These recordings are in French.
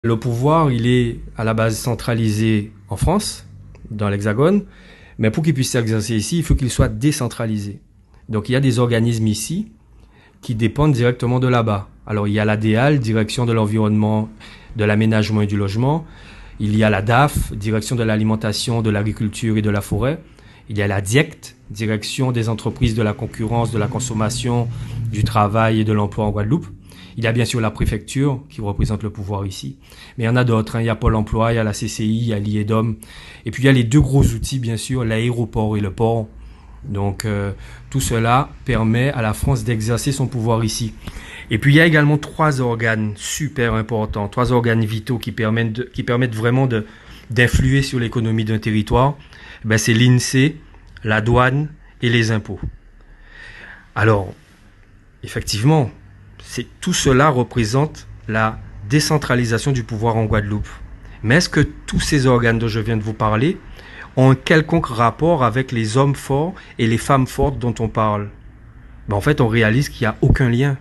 Le pouvoir, il est à la base centralisé en France, dans l'Hexagone, mais pour qu'il puisse s'exercer ici, il faut qu'il soit décentralisé. Donc il y a des organismes ici qui dépendent directement de là-bas. Alors il y a la DEAL, Direction de l'environnement, de l'aménagement et du logement. Il y a la DAF, Direction de l'alimentation, de l'agriculture et de la forêt. Il y a la DIECT, Direction des entreprises de la concurrence, de la consommation, du travail et de l'emploi en Guadeloupe. Il y a bien sûr la préfecture qui représente le pouvoir ici. Mais il y en a d'autres. Il y a Pôle emploi, il y a la CCI, il y a l'IEDOM. Et puis il y a les deux gros outils, bien sûr, l'aéroport et le port. Donc tout cela permet à la France d'exercer son pouvoir ici. Et puis il y a également trois organes super importants, trois organes vitaux qui permettent vraiment d'influer sur l'économie d'un territoire. C'est l'INSEE, la douane et les impôts. Alors, effectivement, tout cela représente la décentralisation du pouvoir en Guadeloupe. Mais est-ce que tous ces organes dont je viens de vous parler ont un quelconque rapport avec les hommes forts et les femmes fortes dont on parle? En fait, on réalise qu'il n'y a aucun lien.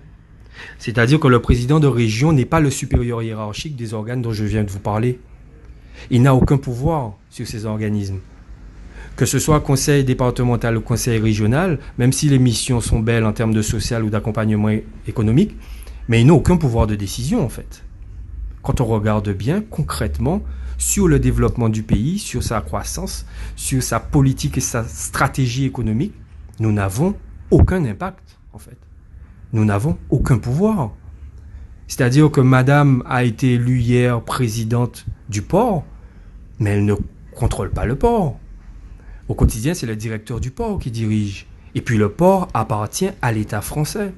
C'est-à-dire que le président de région n'est pas le supérieur hiérarchique des organes dont je viens de vous parler. Il n'a aucun pouvoir sur ces organismes. Que ce soit conseil départemental ou conseil régional, même si les missions sont belles en termes de social ou d'accompagnement économique, mais ils n'ont aucun pouvoir de décision en fait. Quand on regarde bien, concrètement, sur le développement du pays, sur sa croissance, sur sa politique et sa stratégie économique, nous n'avons aucun impact en fait. Nous n'avons aucun pouvoir. C'est-à-dire que madame a été élue hier présidente du port, mais elle ne contrôle pas le port. Au quotidien, c'est le directeur du port qui dirige. Et puis le port appartient à l'État français.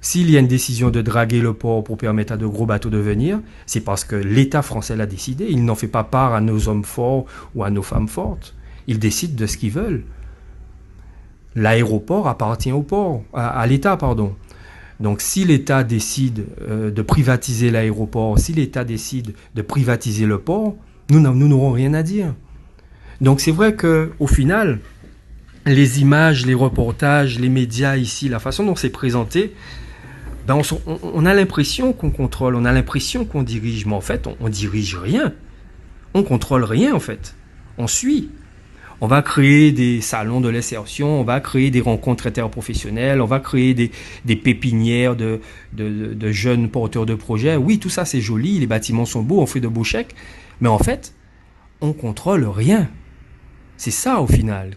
S'il y a une décision de draguer le port pour permettre à de gros bateaux de venir, c'est parce que l'État français l'a décidé. Il n'en fait pas part à nos hommes forts ou à nos femmes fortes. Ils décident de ce qu'ils veulent. L'aéroport appartient au port, à l'État, pardon. Donc si l'État décide de privatiser l'aéroport, si l'État décide de privatiser le port, nous n'aurons rien à dire. Donc c'est vrai qu'au final, les images, les reportages, les médias ici, la façon dont c'est présenté, on a l'impression qu'on contrôle, on a l'impression qu'on dirige, mais en fait, on dirige rien. On contrôle rien en fait. On suit. On va créer des salons de l'insertion, on va créer des rencontres interprofessionnelles, on va créer des pépinières de jeunes porteurs de projets. Oui, tout ça c'est joli, les bâtiments sont beaux, on fait de beaux chèques, mais en fait, on contrôle rien. C'est ça au final.